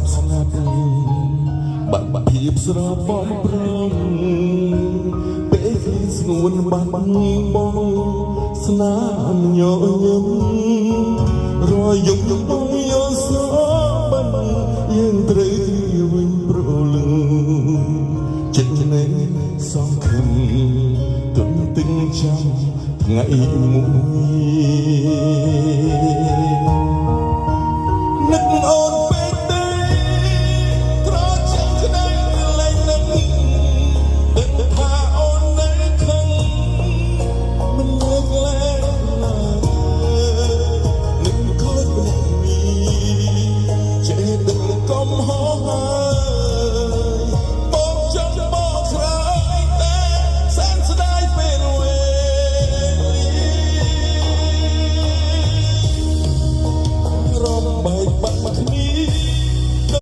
ប់ស្ងាត់បាក់ភាពស្របំប្រងពេលស្ងួនបាត់បងស្នាមញញឹមរយយប់បងយោសបានយើងត្រូវវិញប្រលឹងចិត្តនេះសងខឹងទន្ទឹងចាំថ្ងៃមួយនឹកអូនពេកទេត្រជាក់ក្តីលែងនឹកដឹងថាអូននៅខឹងមិនលើកលែងឡើយនឹកក្លឹកនេះចេះដឹងកំហុស